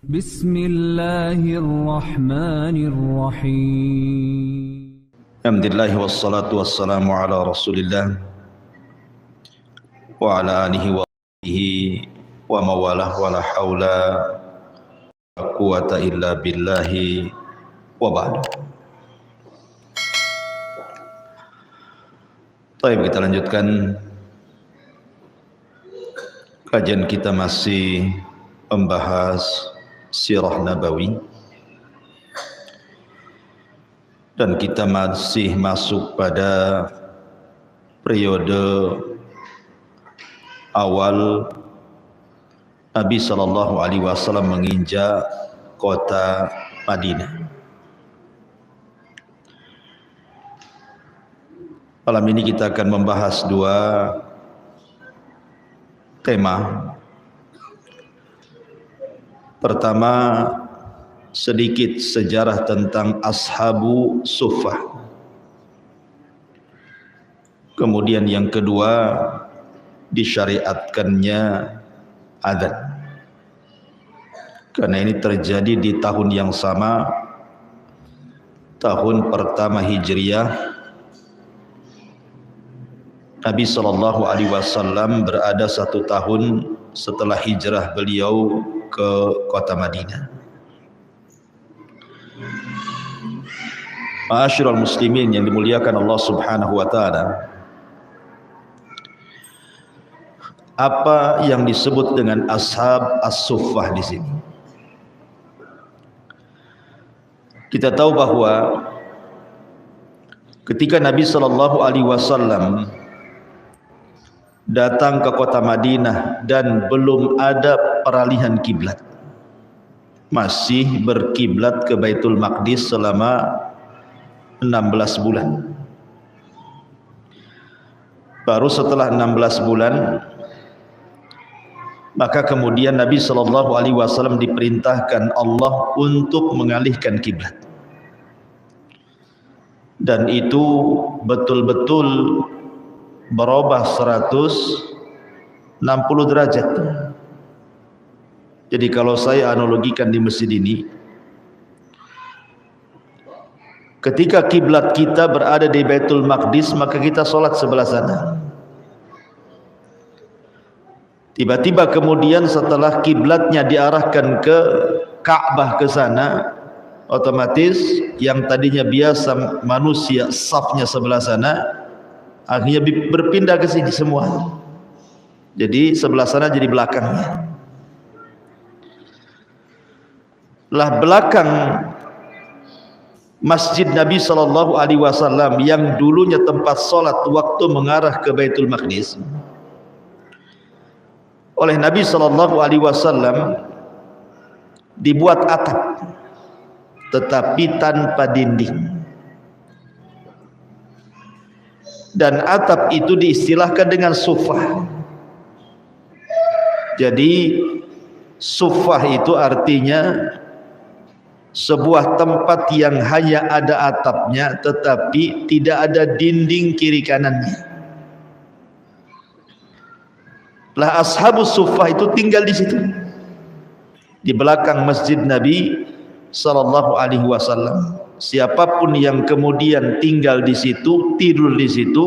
Bismillahirrahmanirrahim. Alhamdulillah wassalatu wassalamu ala Rasulillah wa ala alihi wa sahbihi wa mawalah wa la haula wa la quwata illa billahi wa ba'du. Baik, kita lanjutkan kajian kita, masih membahas sirah nabawi, dan kita masih masuk pada periode awal Nabi SAW menginjak kota Madinah. Malam ini kita akan membahas dua tema. Pertama, sedikit sejarah tentang Ashabu Suffah. Kemudian yang kedua, disyariatkannya adzan. Karena ini terjadi di tahun yang sama, tahun pertama Hijriah. Nabi SAW berada 1 tahun setelah hijrah beliau ke kota Madinah. Ma'asyiral muslimin yang dimuliakan Allah Subhanahu wa taala, apa yang disebut dengan ashab as-suffah di sini? Kita tahu bahwa ketika Nabi SAW datang ke kota Madinah dan belum ada peralihan kiblat, masih berkiblat ke Baitul Maqdis selama 16 bulan. Baru setelah 16 bulan, maka kemudian Nabi SAW diperintahkan Allah untuk mengalihkan kiblat, dan itu betul-betul berubah 160 derajat. Jadi kalau saya analogikan di masjid ini, ketika kiblat kita berada di Baitul Maqdis, maka kita sholat sebelah sana. Tiba-tiba kemudian setelah kiblatnya diarahkan ke Ka'bah ke sana, otomatis yang tadinya biasa manusia safnya sebelah sana, akhirnya berpindah ke sini semua. Jadi sebelah sana jadi belakangnya. Lah belakang Masjid Nabi SAW yang dulunya tempat solat waktu mengarah ke Baitul Maqdis, oleh Nabi SAW dibuat atap, tetapi tanpa dinding. Dan atap itu diistilahkan dengan suffah. Jadi suffah itu artinya sebuah tempat yang hanya ada atapnya tetapi tidak ada dinding kiri kanannya. Lah ashabus suffah itu tinggal di situ, di belakang masjid Nabi SAW. Siapapun yang kemudian tinggal di situ, tidur di situ,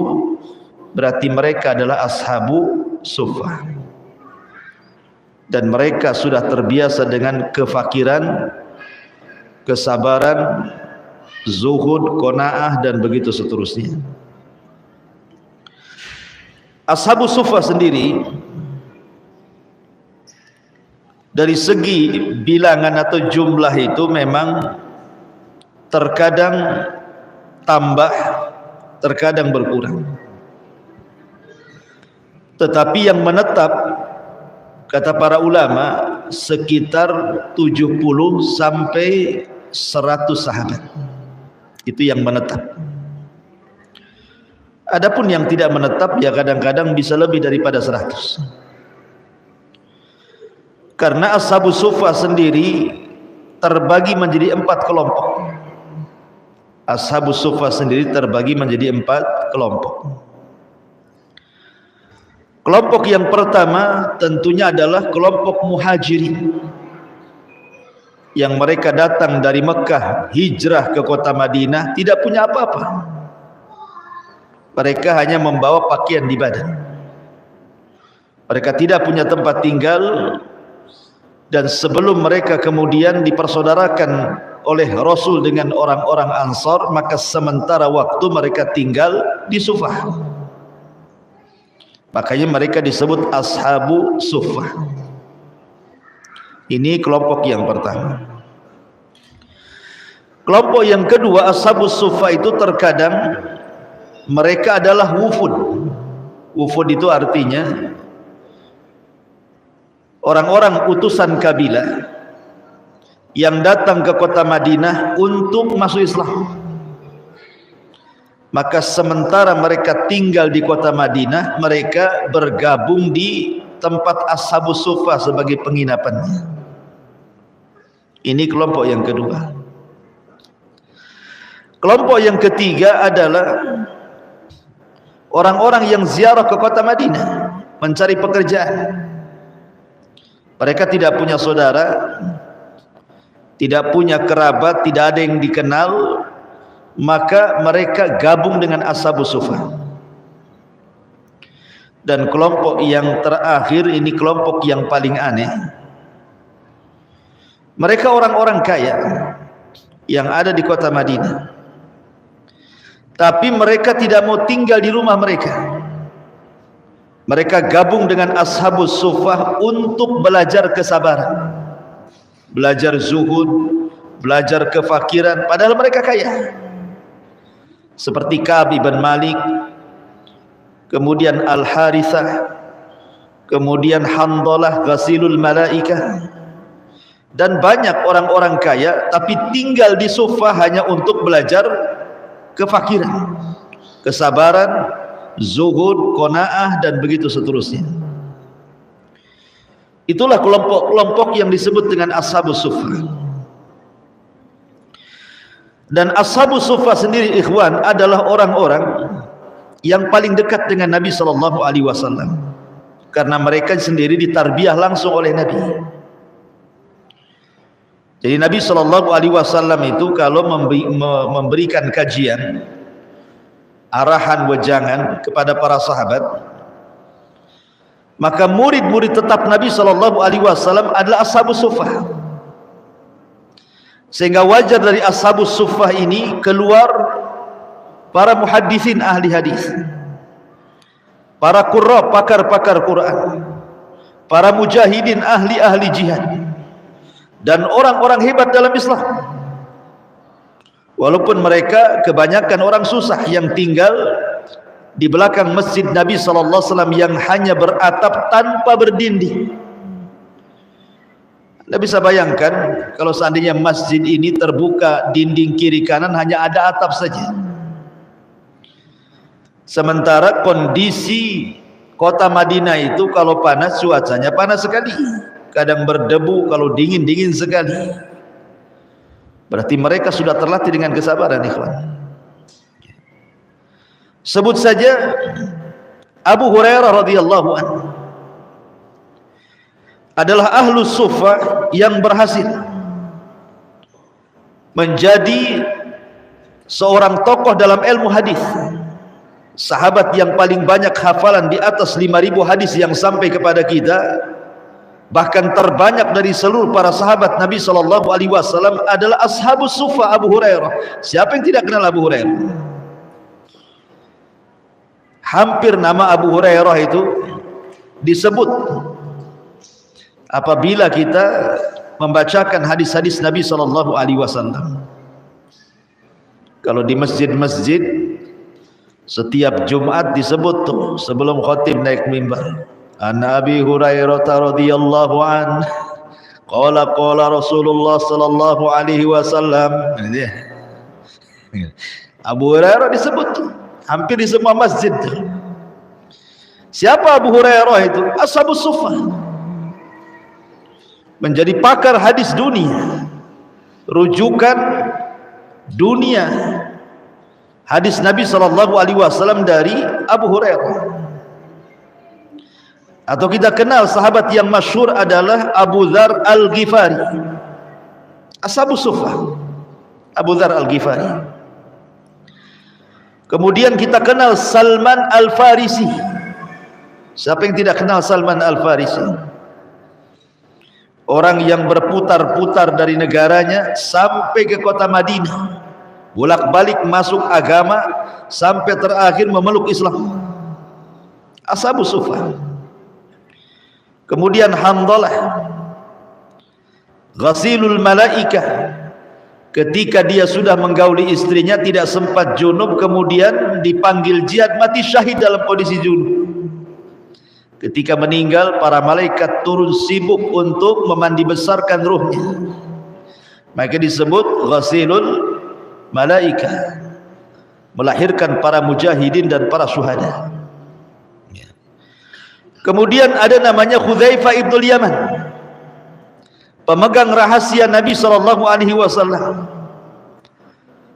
berarti mereka adalah ashabu suffah. Dan mereka sudah terbiasa dengan kefakiran, kesabaran, zuhud, qanaah, dan begitu seterusnya. Ashabu suffah sendiri dari segi bilangan atau jumlah itu memang terkadang tambah, terkadang berkurang. Tetapi yang menetap, kata para ulama, sekitar 70 sampai 100 sahabat. Itu yang menetap. Adapun yang tidak menetap, ya kadang-kadang bisa lebih daripada 100. Karena ashabus suffah sendiri terbagi menjadi 4 kelompok. Ashabus suffah sendiri terbagi menjadi 4 kelompok. Kelompok yang pertama tentunya adalah kelompok muhajirin. yang mereka datang dari Mekah hijrah ke kota Madinah tidak punya apa-apa. Mereka hanya membawa pakaian di badan. Mereka tidak punya tempat tinggal, dan sebelum mereka kemudian dipersaudarakan oleh Rasul dengan orang-orang Ansar, maka sementara waktu mereka tinggal di Sufah. Makanya mereka disebut Ashabu Sufah. Ini kelompok yang pertama. Kelompok yang kedua, Ashabus Sufah itu terkadang mereka adalah wufud. Wufud itu artinya orang-orang utusan kabilah yang datang ke kota Madinah untuk masuk Islam. Maka sementara mereka tinggal di kota Madinah, mereka bergabung di tempat Ashabus Sufah sebagai penginapannya. Ini kelompok yang kedua. Kelompok yang ketiga adalah orang-orang yang ziarah ke kota Madinah mencari pekerjaan. Mereka tidak punya saudara, tidak punya kerabat, tidak ada yang dikenal, maka mereka gabung dengan Ashabus Sufah. Dan kelompok yang terakhir ini kelompok yang paling aneh. Mereka orang-orang kaya yang ada di kota Madinah, tapi mereka tidak mau tinggal di rumah mereka. Mereka gabung dengan Ashabus Sufah untuk belajar kesabaran, belajar zuhud, belajar kefakiran, padahal mereka kaya. Seperti Ka'ab ibn Malik, kemudian Al-Harithah, kemudian Handalah Ghasilul Malaikah, dan banyak orang-orang kaya tapi tinggal di Sufah hanya untuk belajar kefakiran, kesabaran, zuhud, qanaah, dan begitu seterusnya. Itulah kelompok-kelompok yang disebut dengan Ashabus Sufah. Dan Ashabus Sufah sendiri, ikhwan, adalah orang-orang yang paling dekat dengan Nabi SAW, karena mereka sendiri ditarbiyah langsung oleh Nabi. Jadi Nabi SAW itu kalau memberikan kajian, arahan, wejangan kepada para sahabat, maka murid-murid tetap Nabi SAW adalah Ashabus Sufah. Sehingga wajar dari Ashabus Sufah ini keluar para muhaddisin ahli hadis, para qurra, pakar-pakar Quran, para mujahidin ahli-ahli jihad, dan orang-orang hebat dalam Islam. Walaupun mereka kebanyakan orang susah yang tinggal di belakang masjid Nabi SAW yang hanya beratap tanpa berdinding. Anda bisa bayangkan kalau seandainya masjid ini terbuka dinding kiri kanan hanya ada atap saja. Sementara kondisi kota Madinah itu kalau panas, cuacanya panas sekali, kadang berdebu, kalau dingin, dingin sekali. Berarti mereka sudah terlatih dengan kesabaran, ikhwan. Sebut saja Abu Hurairah radhiyallahu anhu adalah Ahlus Sufah yang berhasil menjadi seorang tokoh dalam ilmu hadis, sahabat yang paling banyak hafalan, di atas 5.000 hadis yang sampai kepada kita. Bahkan terbanyak dari seluruh para sahabat Nabi SAW adalah Ashabus Sufah Abu Hurairah. Siapa yang tidak kenal Abu Hurairah? Hampir nama Abu Hurairah itu disebut apabila kita membacakan hadis-hadis Nabi SAW. Kalau di masjid-masjid setiap Jumat disebut tuh sebelum khatib naik mimbar, An Abi Hurairah radhiyallahu an qala Rasulullah sallallahu alaihi wasallam. Abu Hurairah disebut hampir di semua masjid. Siapa Abu Hurairah itu? Ashabus Sufah. Menjadi pakar hadis dunia, rujukan dunia hadis Nabi SAW dari Abu Hurairah. Atau kita kenal sahabat yang masyhur adalah Abu Dzar Al-Ghifari. Ashabus Suffah, Abu Dzar Al-Ghifari. Kemudian kita kenal Salman Al-Farisi. Siapa yang tidak kenal Salman Al-Farisi? Orang yang berputar-putar dari negaranya sampai ke kota Madinah, bolak-balik masuk agama sampai terakhir memeluk Islam. Ashabus Suffah. Kemudian Handalah, Ghasilul Malaikah. Ketika dia sudah menggauli istrinya tidak sempat junub, kemudian dipanggil jihad, mati syahid dalam kondisi junub. Ketika meninggal, para malaikat turun sibuk untuk memandi besarkan ruhnya, maka disebut Ghasilul Malaikah, melahirkan para mujahidin dan para syuhada. Kemudian ada namanya Hudzaifah ibnul Yaman, pemegang rahasia Nabi SAW.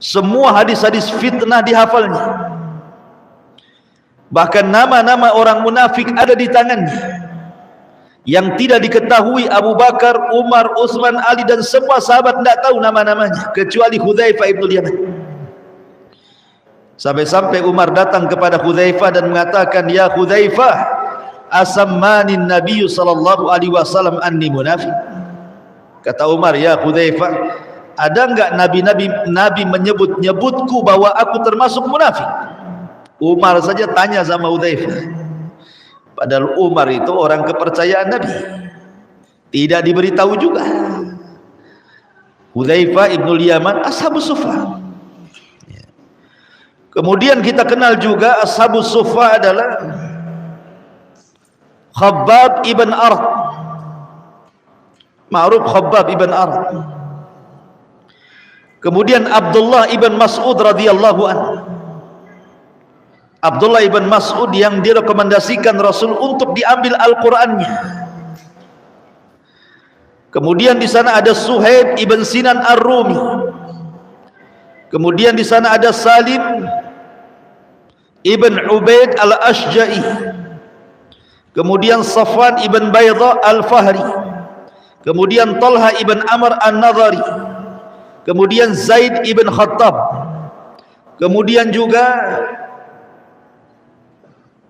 Semua hadis-hadis fitnah dihafalnya. Bahkan nama-nama orang munafik ada di tangannya. Yang tidak diketahui Abu Bakar, Umar, Utsman, Ali dan semua sahabat tidak tahu nama-namanya kecuali Hudzaifah ibnul Yaman. Sampai-sampai Umar datang kepada Hudzaifah dan mengatakan, "Ya Hudzaifah, asammanin Nabi sallallahu alaihi wasallam anni munafiq." Kata Umar, "Ya Hudzaifah, ada enggak Nabi menyebut-nyebutku bahwa aku termasuk munafik?" Umar saja tanya sama Hudzaifah. Padahal Umar itu orang kepercayaan Nabi, tidak diberitahu juga. Hudzaifah ibnul Yaman, Ashabus Suffah. Kemudian kita kenal juga Ashabus Suffah adalah Khabbab ibn Arad. Ma'ruf Khabbab ibn Arad. Kemudian Abdullah ibn Mas'ud radhiyallahu anhu. Abdullah ibn Mas'ud yang direkomendasikan Rasul untuk diambil Al-Qur'annya. Kemudian di sana ada Suhaib ibn Sinan Ar-Rumi. Kemudian di sana ada Salim ibn Ubaid Al-Ashja'i. Kemudian Safwan ibn Bayda Al-Fahri. Kemudian Talha ibn Amr An-Nadhari. Kemudian Zaid ibn Khattab. Kemudian juga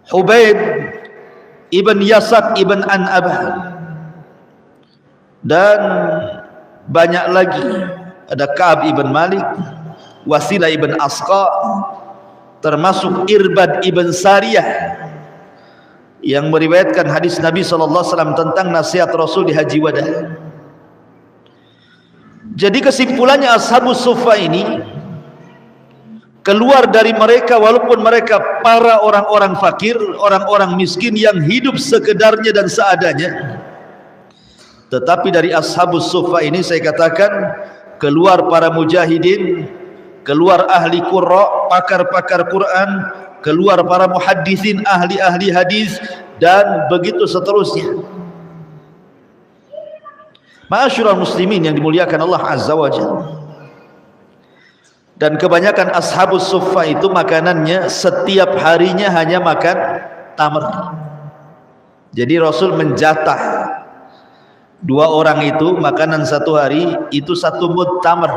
Hubaib ibn Yasak ibn An'abah. Dan banyak lagi, ada Ka'ab ibn Malik, Wasilah ibn Asqa, termasuk Irbad ibn Sariyah yang meriwayatkan hadis Nabi SAW tentang nasihat Rasul di Haji Wada. Jadi kesimpulannya Ashabus Suffah ini keluar dari mereka walaupun mereka para orang-orang fakir, orang-orang miskin yang hidup sekedarnya dan seadanya. Tetapi dari Ashabus Suffah ini saya katakan keluar para mujahidin, keluar ahli qurra, pakar-pakar Quran, keluar para muhaddisin, ahli-ahli hadis, dan begitu seterusnya. Ma'asyiral muslimin yang dimuliakan Allah Azza wa Jalla. Dan kebanyakan Ashabus Suffah itu makanannya setiap harinya hanya makan tamar. Jadi Rasul menjatah dua orang itu makanan satu hari itu satu mud tamar.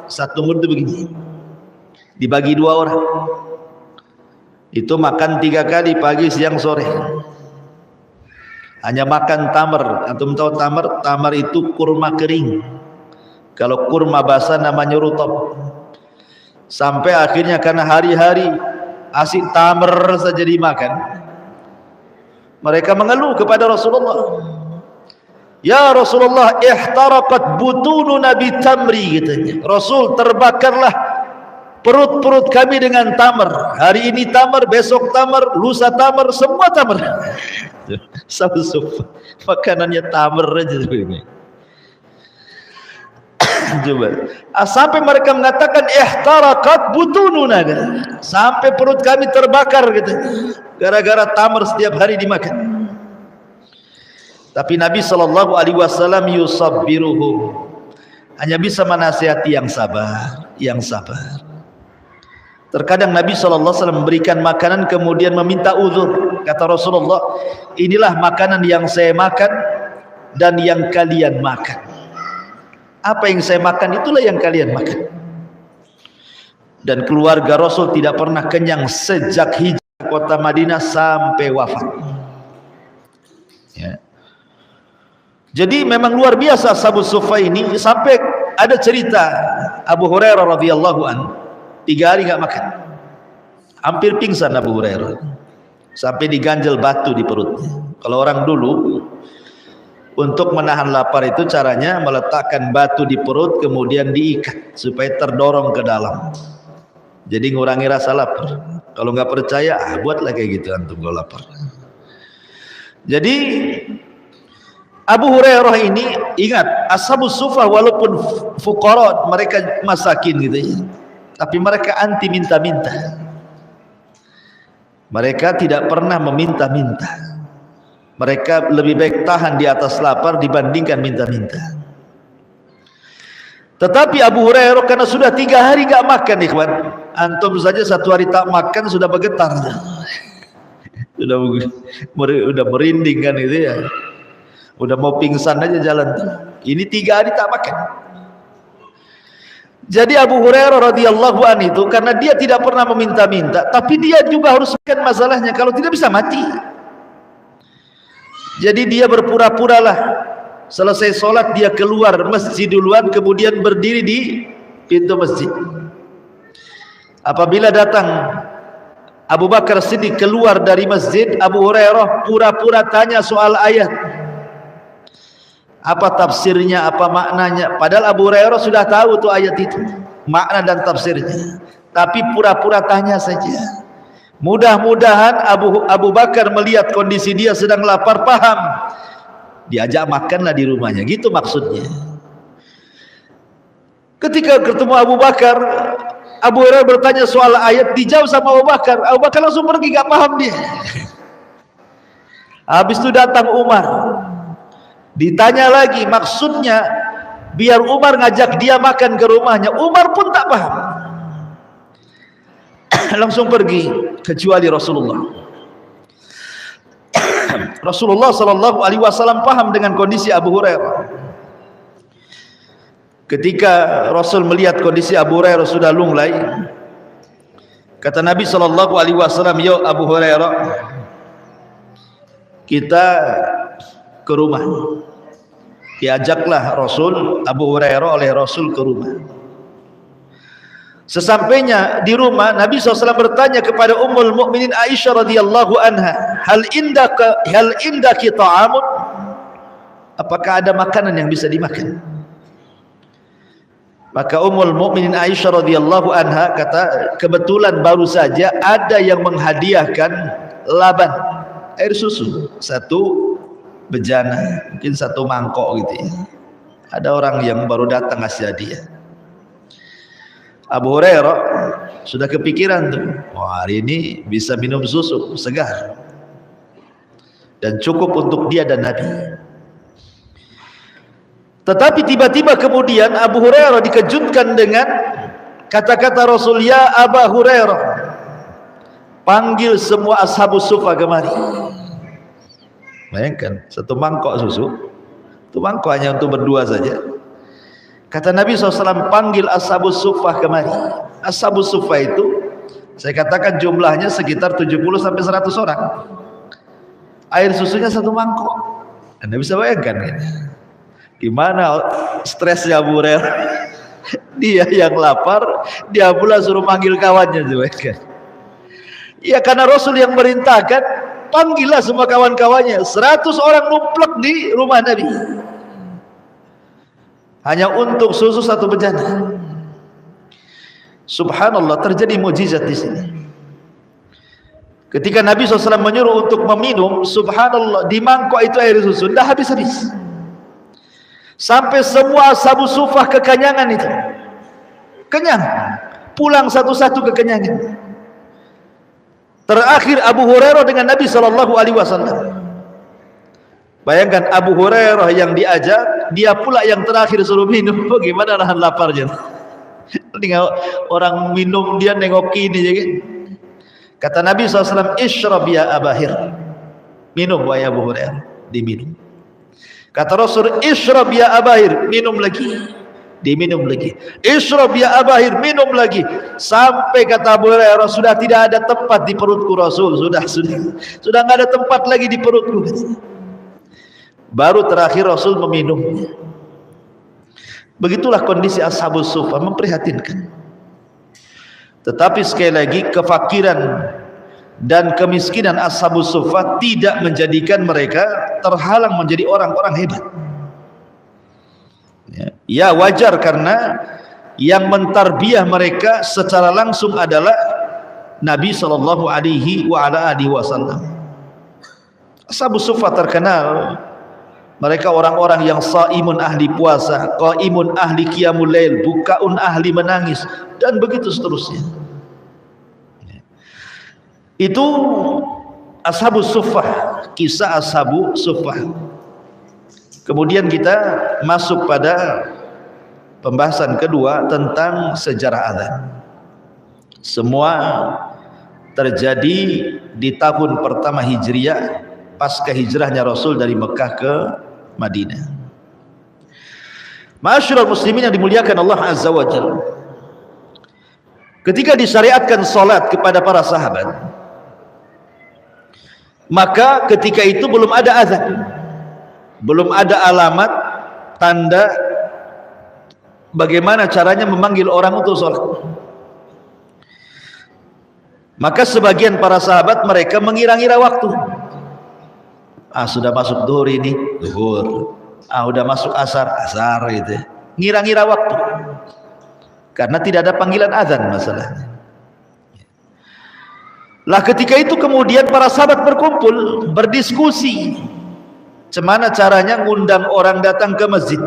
Satu mud itu begini, dibagi dua orang, itu makan 3 kali, pagi, siang, sore. Hanya makan tamar. Antum tahu tamar? Tamar itu kurma kering. Kalau kurma basah namanya rutab. Sampai akhirnya karena hari-hari asik tamar saja dimakan, mereka mengeluh kepada Rasulullah, "Ya Rasulullah, ihtaraqat butununa bitamri," katanya. "Rasul, terbakarlah perut-perut kami dengan tamar. Hari ini tamar, besok tamar, lusa tamar, semua tamar." Sabus makanannya tamar aja ini. Coba. Sampai mereka mengatakan ihtaraqat butununa, sampai perut kami terbakar gitu, gara-gara tamar setiap hari dimakan. Tapi Nabi SAW yusabbiruhum, hanya bisa menasihati yang sabar, yang sabar. Terkadang Nabi SAW memberikan makanan kemudian meminta uzur. Kata Rasulullah, "Inilah makanan yang saya makan dan yang kalian makan." Apa yang saya makan itulah yang kalian makan. Dan keluarga Rasul tidak pernah kenyang sejak hijrah kota Madinah sampai wafat. Ya. Jadi memang luar biasa Ashabus Suffah ini. Sampai ada cerita Abu Hurairah radhiyallahu an 3 hari enggak makan. Hampir pingsan Abu Hurairah. Sampai diganjel batu di perutnya. Kalau orang dulu untuk menahan lapar itu caranya meletakkan batu di perut kemudian diikat supaya terdorong ke dalam. Jadi ngurangi rasa lapar. Kalau nggak percaya, buatlah kayak gitu antum kalau lapar. Jadi Abu Hurairah ini ingat, Ashabus Suffah walaupun fuqara, mereka masakin gitu ya. Tapi mereka anti minta-minta. Mereka tidak pernah meminta-minta. Mereka lebih baik tahan di atas lapar dibandingkan minta-minta. Tetapi Abu Hurairah karena sudah 3 hari enggak makan, ikhwan. Antum saja 1 hari tak makan sudah bergetar. Udah merinding kan itu ya. Udah mau pingsan aja jalan. Ini 3 hari tak makan. Jadi Abu Hurairah radhiyallahu anhu itu karena dia tidak pernah meminta-minta, tapi dia juga harus makan masalahnya, kalau tidak bisa mati. Jadi dia berpura-puralah selesai sholat dia keluar masjid duluan, kemudian berdiri di pintu masjid. Apabila datang Abu Bakar Siddiq keluar dari masjid, Abu Hurairah pura-pura tanya soal ayat. Apa tafsirnya, apa maknanya? Padahal Abu Hurairah sudah tahu tuh ayat itu, makna dan tafsirnya. Tapi pura-pura tanya saja. Mudah-mudahan Abu Bakar melihat kondisi dia sedang lapar, paham, diajak makanlah di rumahnya, gitu maksudnya. Ketika ketemu Abu Bakar, Abu Hurairah bertanya soal ayat, dijawab sama Abu Bakar. Abu Bakar langsung pergi, gak paham dia. Habis itu datang Umar, ditanya lagi maksudnya, biar Umar ngajak dia makan ke rumahnya. Umar pun tak paham. Langsung pergi, kecuali Rasulullah. Rasulullah sallallahu alaihi wasallam paham dengan kondisi Abu Hurairah. Ketika Rasul melihat kondisi Abu Hurairah sudah lunglai, kata Nabi sallallahu alaihi wasallam, "Yo Abu Hurairah, kita ke rumah." Diajaklah Rasul Abu Hurairah oleh Rasul ke rumah. Sesampainya di rumah, Nabi SAW bertanya kepada Ummul Mukminin Aisyah radhiyallahu anha, hal indaki ta'amun? Apakah ada makanan yang bisa dimakan? Maka Ummul Mukminin Aisyah radhiyallahu anha kata, kebetulan baru saja ada yang menghadiahkan laban, air susu, 1 bejana, mungkin 1 mangkok gitu ya. Ada orang yang baru datang ngasih hadiah. Abu Hurairah sudah kepikiran tuh, wah hari ini bisa minum susu segar dan cukup untuk dia dan Nabi. Tetapi tiba-tiba kemudian Abu Hurairah dikejutkan dengan kata-kata Rasul, ya Abu Hurairah, panggil semua Ashabus Suffah kemari. Bayangkan 1 mangkok susu, 1 mangkok hanya untuk berdua saja. Kata Nabi SAW, panggil Ashabus Suffah kemari. Ashabus Suffah itu saya katakan jumlahnya sekitar 70-100 orang. Air susunya 1 mangkok. Anda bisa bayangkan kan? Gimana stresnya Abu Hurairah? Dia yang lapar, dia pula suruh manggil kawannya juga kan? Ya karena Rasul yang merintahkan, panggillah semua kawan-kawannya. 100 orang numplek di rumah Nabi. Hanya untuk susu 1 bejana. Subhanallah, terjadi mukjizat di sini. Ketika Nabi SAW menyuruh untuk meminum, subhanallah, di mangkok itu air susu tidak habis-habis. Sampai semua Ashabus Suffah kekenyangan itu. Kenyang. Pulang satu-satu kekenyangan. Terakhir Abu Hurairah dengan Nabi SAW. Bayangkan Abu Hurairah yang diajak, dia pula yang terakhir suruh minum. Bagaimana nahan laparnya? Orang minum dia nengok ini ya kan? Kata Nabi SAW, ishrab ya Abahir, minum wahai Abu Hurairah. Diminum. Kata Rasul, ishrab ya Abahir, minum lagi. diminum lagi. Ishrab ya Abahir, minum lagi. Sampai kata Abu Hurairah, sudah tidak ada tempat di perutku Rasul, sudah nggak ada tempat lagi di perutku. Baru terakhir Rasul meminumnya. Begitulah kondisi Ashabus Suffah, memprihatinkan. Tetapi sekali lagi, kefakiran dan kemiskinan Ashabus Suffah tidak menjadikan mereka terhalang menjadi orang-orang hebat. Ya wajar, karena yang mentarbiah mereka secara langsung adalah Nabi sallallahu alaihi wasallam. Ashabus Suffah terkenal mereka orang-orang yang saimun ahli puasa, qaimun ahli qiyamul lail, bukaun ahli menangis, dan begitu seterusnya. Itu Ashabus Suffah, kisah Ashabus Suffah. Kemudian kita masuk pada pembahasan kedua tentang sejarah adzan. Semua terjadi di tahun pertama Hijriah, pasca hijrahnya Rasul dari Mekah ke Madinah. Ma'asyiral muslimin yang dimuliakan Allah Azza wa Jalla, ketika disyariatkan salat kepada para sahabat, maka ketika itu belum ada azan, belum ada alamat tanda bagaimana caranya memanggil orang untuk salat. Maka sebagian para sahabat mereka mengira-ngira waktu. Sudah masuk zuhur ini, zuhur. Udah masuk asar, asar gitu. Ngira-ngira waktu. Karena tidak ada panggilan azan masalahnya. Lah ketika itu kemudian para sahabat berkumpul, berdiskusi. Gimana caranya ngundang orang datang ke masjid.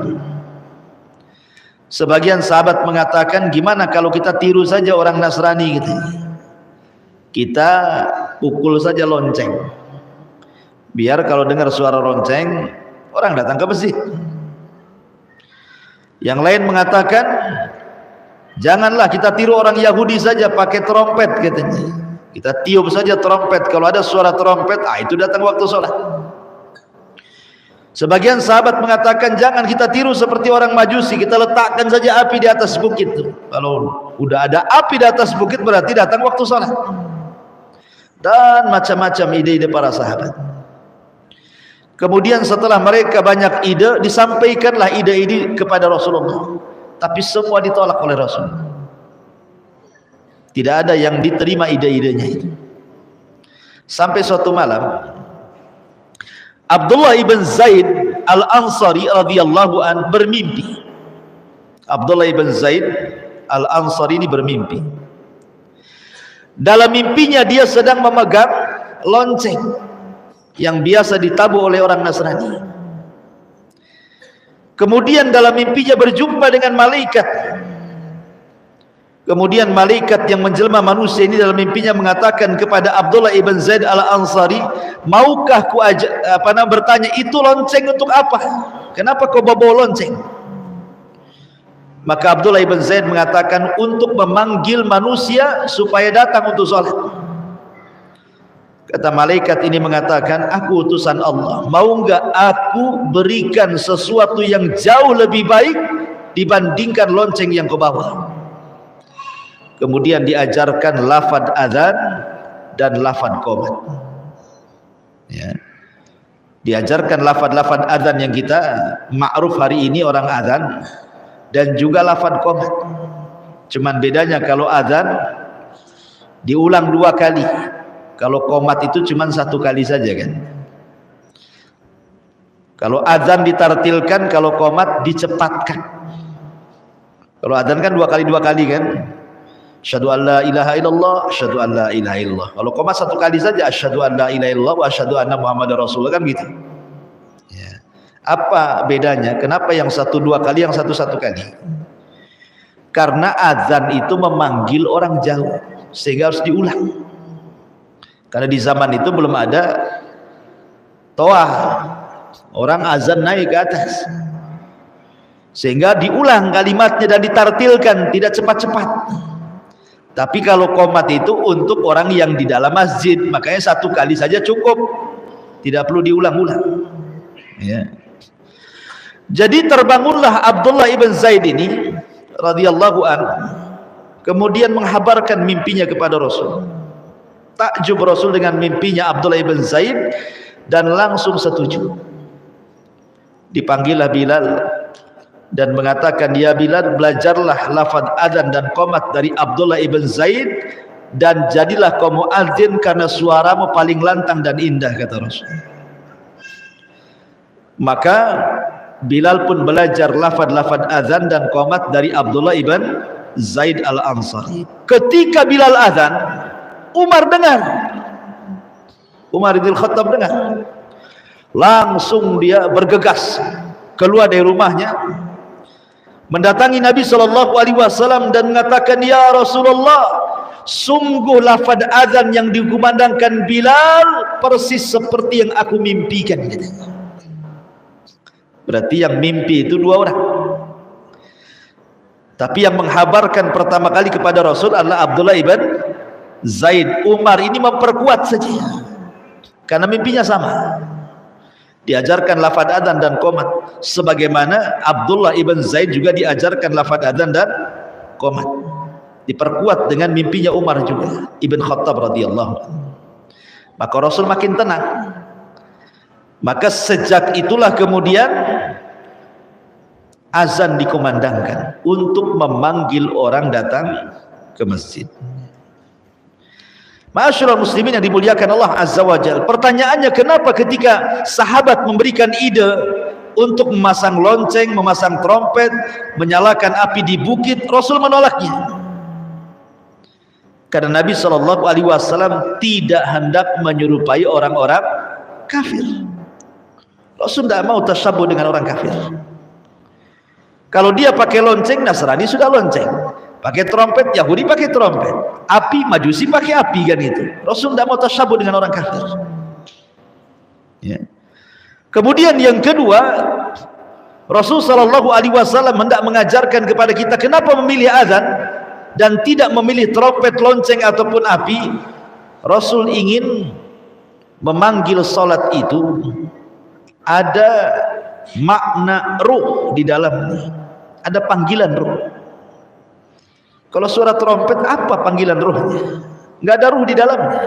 Sebagian sahabat mengatakan, gimana kalau kita tiru saja orang Nasrani gitu. Kita pukul saja lonceng. Biar kalau dengar suara lonceng, orang datang ke masjid. Yang lain mengatakan, janganlah kita tiru orang Yahudi saja pakai trompet katanya. Kita tiup saja trompet, kalau ada suara trompet, itu datang waktu sholat. Sebagian sahabat mengatakan, jangan kita tiru seperti orang Majusi, kita letakkan saja api di atas bukit. Kalau udah ada api di atas bukit berarti datang waktu sholat. Dan macam-macam ide-ide para sahabat. Kemudian setelah mereka banyak ide, disampaikanlah ide-ide kepada Rasulullah. Tapi semua ditolak oleh Rasul. Tidak ada yang diterima ide-idenya itu. Sampai suatu malam, Abdullah ibn Zaid al-Ansari radhiyallahu an bermimpi. Abdullah ibn Zaid al-Ansari ini bermimpi. Dalam mimpinya dia sedang memegang lonceng yang biasa ditabuh oleh orang Nasrani. Kemudian dalam mimpinya berjumpa dengan malaikat. Kemudian malaikat yang menjelma manusia ini dalam mimpinya mengatakan kepada Abdullah ibn Zaid al-Ansari, maukah ku bertanya, itu lonceng untuk apa? Kenapa kau bawa lonceng? Maka Abdullah ibn Zaid mengatakan, untuk memanggil manusia supaya datang untuk sholat. Kata malaikat ini mengatakan, aku utusan Allah, mau enggak aku berikan sesuatu yang jauh lebih baik dibandingkan lonceng yang kau bawa. Kemudian diajarkan lafaz adzan dan lafaz qomat. Ya. Diajarkan lafaz-lafaz adzan yang kita ma'ruf hari ini orang adzan, dan juga lafaz qomat. Cuman bedanya kalau adzan diulang 2 kali. Kalau qomat itu cuma 1 kali saja kan. Kalau adzan ditartilkan, kalau qomat dicepatkan. Kalau adzan kan 2 kali kan. Asyhadu an la ilaha illallah, asyhadu an la ilaha illallah. Kalau qomat 1 kali saja, asyhadu an la ilaha illallah wa asyhadu anna muhammadar rasulullah, kan gitu. Ya. Apa bedanya? Kenapa yang 1 2 kali, yang 1 1 kali? Karena adzan itu memanggil orang jauh, sehingga harus diulang. Karena di zaman itu belum ada toah, orang azan naik ke atas, sehingga diulang kalimatnya dan ditartilkan, tidak cepat-cepat. Tapi kalau qomat itu untuk orang yang di dalam masjid, makanya 1 kali saja cukup, tidak perlu diulang-ulang. Ya. Jadi terbangunlah Abdullah ibn Zaid ini radhiyallahu anhu, kemudian menghabarkan mimpinya kepada Rasul. Takjub Rasul dengan mimpinya Abdullah ibn Zaid dan langsung setuju. Dipanggillah Bilal dan mengatakan, ya Bilal, belajarlah lafaz adzan dan qomat dari Abdullah ibn Zaid dan jadilah kau muadzin karena suaramu paling lantang dan indah, kata Rasul. Maka Bilal pun belajar lafaz-lafaz adzan dan qomat dari Abdullah ibn Zaid al-Ansari. Ketika Bilal adzan, Umar dengar. Umar bin Khattab dengar. Langsung dia bergegas keluar dari rumahnya, mendatangi Nabi SAW dan mengatakan, ya Rasulullah, sungguh lafaz azan yang dikumandangkan Bilal persis seperti yang aku mimpikan. Berarti yang mimpi itu dua orang, tapi yang menghabarkan pertama kali kepada Rasul adalah Abdullah ibn Zaid. Umar ini memperkuat saja karena mimpinya sama. Diajarkan lafaz adzan dan qomat sebagaimana Abdullah ibn Zaid juga diajarkan lafaz adzan dan qomat. Diperkuat dengan mimpinya Umar juga Ibn Khattab radhiyallahu anhu. Maka Rasul makin tenang. Maka sejak itulah kemudian azan dikumandangkan untuk memanggil orang datang ke masjid. Ma'asyiral muslimin yang dimuliakan Allah Azza wa Jalla. Pertanyaannya, kenapa ketika sahabat memberikan ide untuk memasang lonceng, memasang trompet, menyalakan api di bukit, Rasul menolaknya? Karena Nabi SAW tidak hendak menyerupai orang-orang kafir. Rasul tidak mau tasyabuh dengan orang kafir. Kalau dia pakai lonceng, Nasrani sudah lonceng. Pakai trompet, Yahudi pakai trompet. Api, Majusi pakai api, kan itu. Rasul tidak mau tasyabuh dengan orang kafir. Ya. Kemudian yang kedua, Rasul SAW hendak mengajarkan kepada kita kenapa memilih azan dan tidak memilih trompet, lonceng ataupun api. Rasul ingin memanggil salat itu ada makna ruh di dalamnya, ada panggilan ruh. Kalau suara trompet, apa panggilan ruhnya? Nggak ada ruh di dalamnya.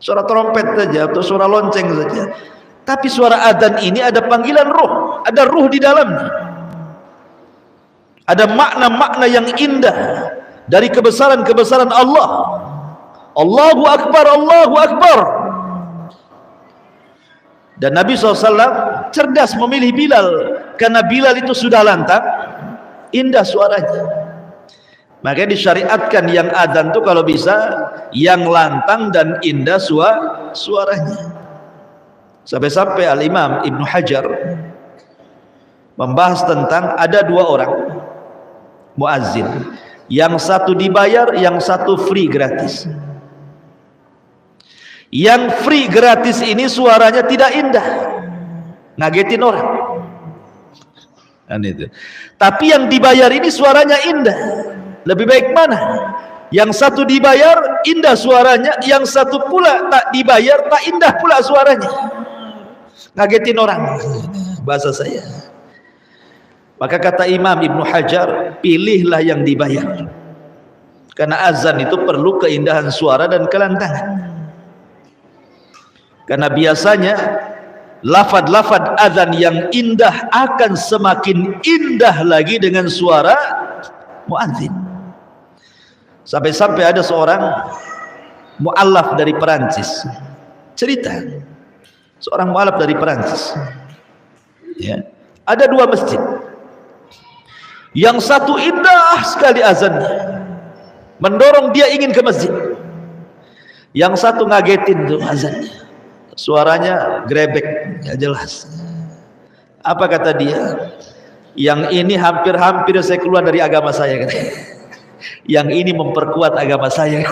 Suara trompet saja atau suara lonceng saja. Tapi suara adzan ini ada panggilan ruh, ada ruh di dalamnya. Ada makna-makna yang indah dari kebesaran-kebesaran Allah. Allahu Akbar, Allahu Akbar. Dan Nabi SAW cerdas memilih Bilal, karena Bilal itu sudah lantang, indah suaranya. Makanya disyariatkan yang adzan itu kalau bisa yang lantang dan indah suaranya. Sampai-sampai Al-Imam Ibnu Hajar membahas tentang ada dua orang muazzin, yang satu dibayar, yang satu free, gratis. Yang free gratis ini suaranya tidak indah, ngagetin orang. Itu. Tapi yang dibayar ini suaranya indah. Lebih baik mana? Yang satu dibayar indah suaranya, yang satu pula tak dibayar tak indah pula suaranya, ngagetin orang, bahasa saya. Maka kata Imam Ibnu Hajar, pilihlah yang dibayar, karena azan itu perlu keindahan suara dan kelantangan. Karena biasanya lafaz-lafaz azan yang indah akan semakin indah lagi dengan suara muadzin. Sampai-sampai ada seorang mu'allaf dari Perancis cerita, seorang mu'allaf dari Perancis, ya, ada dua masjid, yang satu indah sekali azannya, mendorong dia ingin ke masjid. Yang satu ngagetin tuh azannya, suaranya grebek, gak jelas. Apa kata dia? Yang ini hampir-hampir saya keluar dari agama saya, katanya. Yang ini memperkuat agama saya.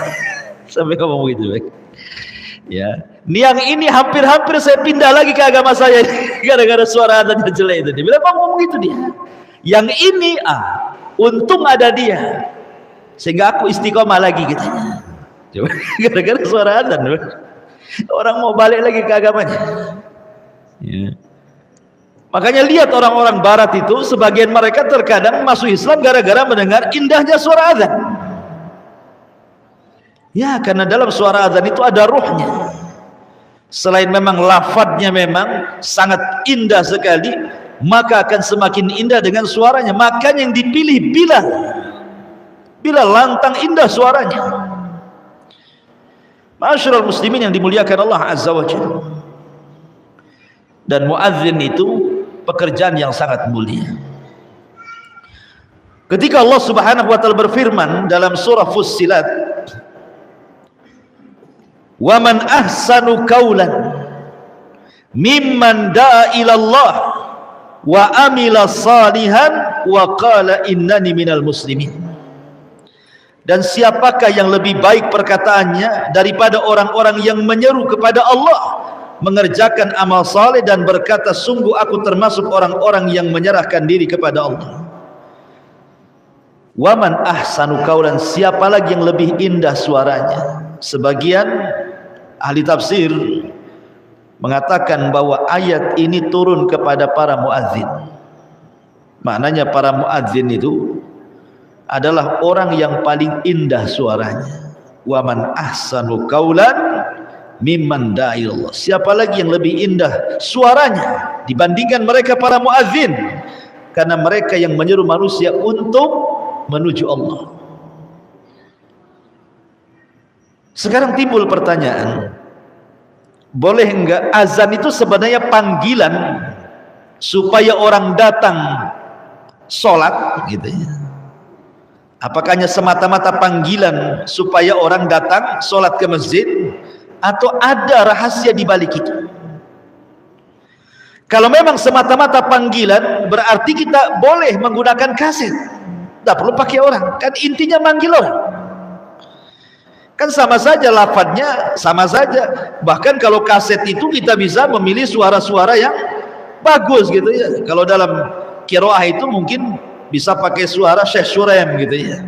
Sampai ngomong gitu, ya. Yang ini hampir-hampir saya pindah lagi ke agama saya gara-gara suara adzannya jelek itu. Dia bilang ngomong gitu dia. Yang ini untung ada dia, sehingga aku istiqomah lagi, katanya. Coba gara-gara suara adzan, orang mau balik lagi ke agamanya. Ya. Makanya lihat orang-orang barat itu, sebagian mereka terkadang masuk Islam gara-gara mendengar indahnya suara azan. Ya, karena dalam suara azan itu ada ruhnya. Selain memang lafadznya memang sangat indah sekali, maka akan semakin indah dengan suaranya. Makanya yang dipilih Bilal. Bilal lantang indah suaranya. Ma'asyiral muslimin yang dimuliakan Allah Azza wa Jalla. Dan muadzin itu pekerjaan yang sangat mulia. Ketika Allah Subhanahu wa taala berfirman dalam surah Fussilat, "Wa man ahsanu qawlan mimman da'a ila Allah wa amila salihan wa qala innani minal muslimin." Dan siapakah yang lebih baik perkataannya daripada orang-orang yang menyeru kepada Allah, mengerjakan amal saleh dan berkata, sungguh aku termasuk orang-orang yang menyerahkan diri kepada Allah. Waman ahsanu qaulan, siapa lagi yang lebih indah suaranya? Sebagian ahli tafsir mengatakan bahwa ayat ini turun kepada para muadzin. Maknanya para muadzin itu adalah orang yang paling indah suaranya. Waman ahsanu qaulan mimman da'a ilallah. Siapa lagi yang lebih indah suaranya dibandingkan mereka para muadzin? Karena mereka yang menyeru manusia untuk menuju Allah. Sekarang timbul pertanyaan, boleh enggak azan itu sebenarnya panggilan supaya orang datang sholat gitu ya? Apakah hanya semata-mata panggilan supaya orang datang sholat ke masjid, atau ada rahasia di balik itu? Kalau memang semata-mata panggilan, berarti kita boleh menggunakan kaset, tidak perlu pakai orang, kan intinya manggil orang, kan sama saja lafadznya, sama saja. Bahkan kalau kaset itu kita bisa memilih suara-suara yang bagus gitu ya. Kalau dalam qiraah itu mungkin bisa pakai suara Syekh Surem gitu ya,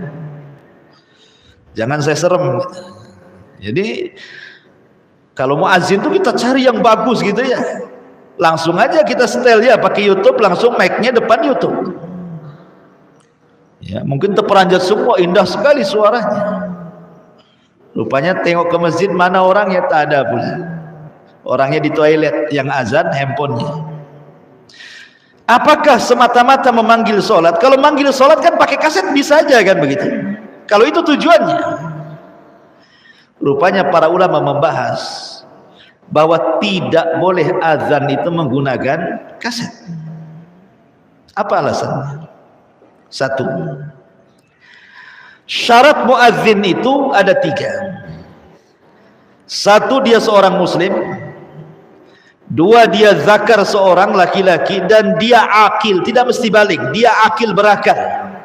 jangan saya serem gitu. Jadi kalau muadzin itu kita cari yang bagus gitu ya, langsung aja kita setel ya pakai YouTube, langsung mic-nya depan YouTube ya. Mungkin terperanjat semua, indah sekali suaranya. Rupanya tengok ke masjid, mana orangnya? Tak ada pula. Orangnya di toilet yang azan, handphonenya. Apakah semata-mata memanggil sholat? Kalau manggil sholat kan pakai kaset bisa aja kan begitu, kalau itu tujuannya. Rupanya para ulama membahas bahwa tidak boleh azan itu menggunakan kaset. Apa alasannya? Satu, syarat muadzin itu ada 3. Satu, dia seorang muslim. 2, dia zakar seorang laki-laki, dan dia akil, tidak mesti balik, dia akil berakal.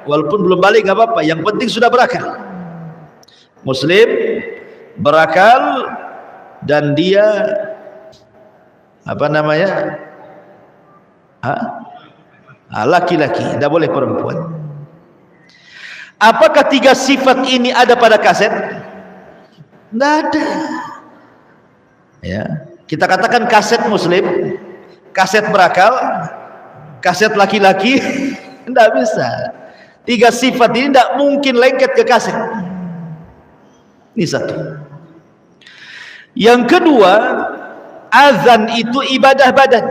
Walaupun belum balik nggak apa-apa, yang penting sudah berakal. Muslim, berakal, dan dia apa namanya? Laki-laki, tidak boleh perempuan. Apakah 3 sifat ini ada pada kaset? Tidak ada. Ya, kita katakan kaset muslim, kaset berakal, kaset laki-laki, tidak bisa. 3 sifat ini tidak mungkin lengket ke kaset. Ini satu. Yang kedua, azan itu ibadah badan,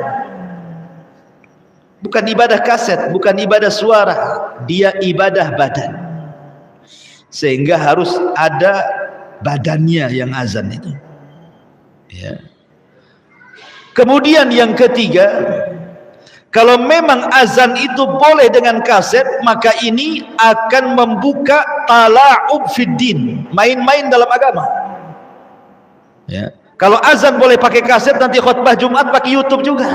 bukan ibadah kaset, bukan ibadah suara, dia ibadah badan. Sehingga harus ada badannya yang azan itu ya. Kemudian yang ketiga, kalau memang azan itu boleh dengan kaset, maka ini akan membuka tala'ub fiddin, main-main dalam agama ya. Kalau azan boleh pakai kaset, nanti khutbah Jumat pakai YouTube juga.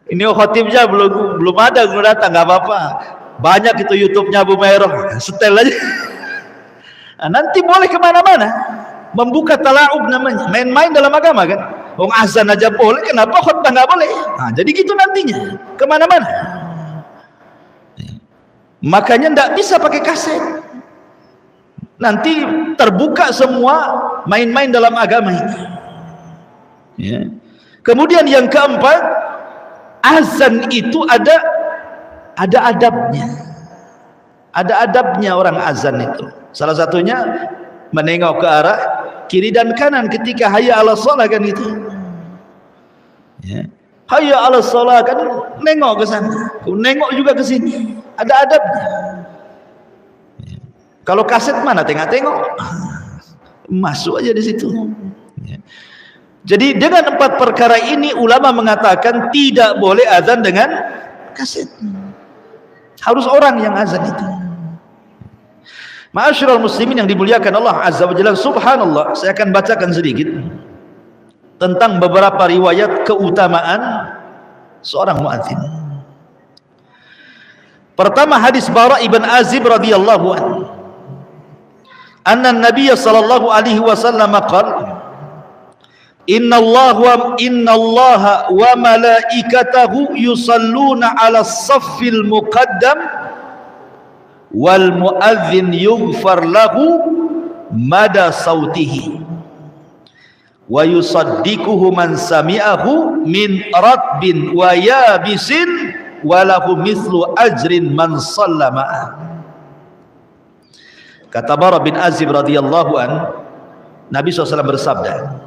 Ini khotibnya belum ada, belum datang, nggak apa-apa, banyak itu YouTube-nya Abu Mairah, setel aja. Nah, nanti boleh kemana-mana, membuka tala'ub namanya, main-main dalam agama kan. Wong azan aja boleh, kenapa khutbah nggak boleh? Nah, jadi gitu nantinya kemana-mana. Makanya nggak bisa pakai kaset, nanti terbuka semua main-main dalam agama ini. Ya. Kemudian yang keempat, azan itu ada adabnya. Ada adabnya orang azan itu. Salah satunya menengok ke arah kiri dan kanan ketika hayya 'alas shalah kan itu. Ya. Hayya 'alas shalah kan nengok ke sana, nengok juga ke sini. Ada adabnya. Ya. Kalau kaset mana tengok-tengok, masuk aja di situ. Ya. Jadi dengan 4 perkara ini ulama mengatakan tidak boleh azan dengan kaset. Harus orang yang azan itu. Ma'asyiral muslimin yang dimuliakan Allah Azza wa Jalla, subhanallah, saya akan bacakan sedikit tentang beberapa riwayat keutamaan seorang muadzin. Pertama, hadis Bara ibn Azib radhiyallahu anhu. Anna Nabiy sallallahu alaihi wasallam qala: Inna Allah wa malaikatahu yusalluna 'alas saffil muqaddam wal muadzin yughfar lahu mada sautihi wa yusaddiquhu man sami'ahu min ratbin wa yabisin wa lahu mithlu ajrin man sallama. Kata Bara bin Azib radhiyallahu an, Nabi SAW bersabda,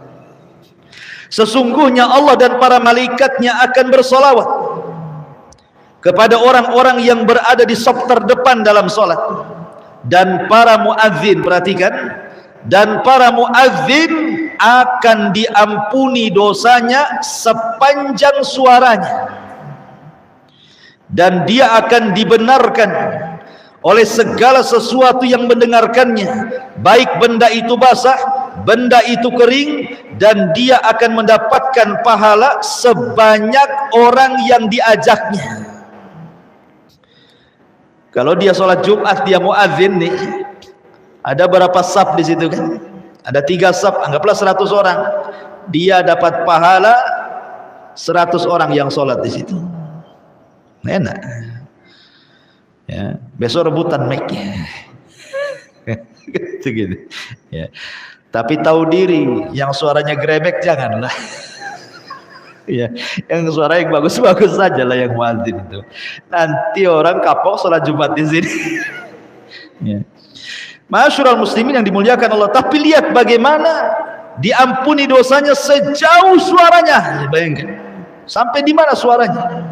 sesungguhnya Allah dan para malaikatnya akan bersolawat kepada orang-orang yang berada di saf terdepan dalam solat, dan para muadzin, perhatikan, dan para muadzin akan diampuni dosanya sepanjang suaranya, dan dia akan dibenarkan oleh segala sesuatu yang mendengarkannya, baik benda itu basah, benda itu kering, dan dia akan mendapatkan pahala sebanyak orang yang diajaknya. Kalau dia sholat Jumat, dia muadzin nih, ada berapa saf di situ kan? Ada 3 saf, anggaplah 100 orang. Dia dapat pahala 100 orang yang sholat di situ. Enak. Ya, besok rebutan mic-nya. Gitu. Ya. Tapi tahu diri, yang suaranya grebek janganlah. Ya, yang suara yang bagus-bagus saja lah yang muadzin itu. Nanti orang kapok sholat Jumat di sini. Ya. Ma'asyiral muslimin yang dimuliakan Allah, tapi lihat bagaimana diampuni dosanya sejauh suaranya. Bayangkan, sampai di mana suaranya?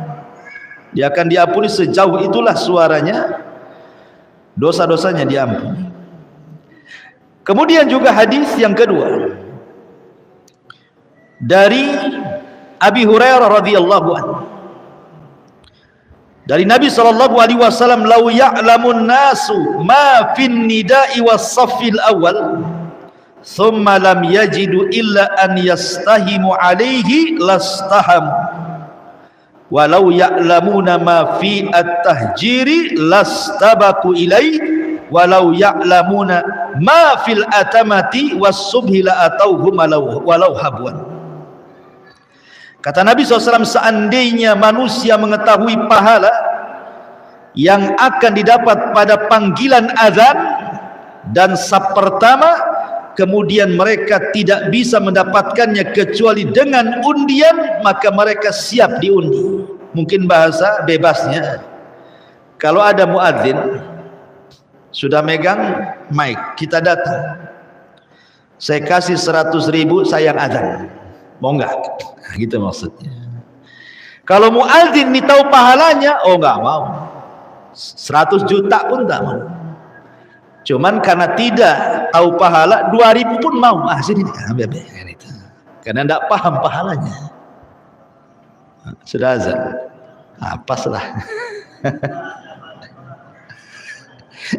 Dia akan diampuni sejauh itulah suaranya, dosa-dosanya diampuni. Kemudian juga hadis yang kedua dari Abi Hurairah radhiyallahu anhu, dari Nabi sallallahu alaihi wasallam, "Lau ya'lamun nasu ma fin nida'i was-saffil awal, thumma lam yajidu illa an yastahimu alaihi lastahamu. Walau ya'lamuna ma fi at-tahjiri lastabaku ilaih, walau ya'lamuna ma fil atamati was-subhi la atauhum walau habwan." Kata Nabi SAW, seandainya manusia mengetahui pahala yang akan didapat pada panggilan azan dan saf pertama, kemudian mereka tidak bisa mendapatkannya kecuali dengan undian, maka mereka siap diundi. Mungkin bahasa bebasnya, kalau ada muadzin sudah megang mic, kita datang, saya kasih 100.000 sayang azan, mau enggak? Gitu maksudnya. Kalau muadzin ini tahu pahalanya, oh enggak mau, 100 juta pun enggak mau. Cuman karena tidak tahu pahala, 2.000 pun mau. Ah, sini ambil itu. Karena tidak paham pahalanya. Sudah azan. Ah, pas lah.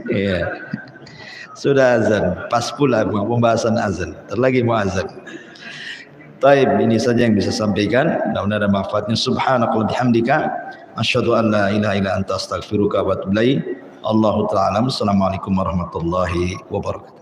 Iya. Sudah azan, pas pula pembahasan azan. Terlagi mau azan. Taib, ini saja yang bisa sampaikan. Mudah-mudahan ada manfaatnya. Subhanakallahumma bihamdika asyhadu an la ilaha illa anta astaghfiruka wa atubu ilaik. Allahu ta'ala. Assalamualaikum warahmatullahi wabarakatuh.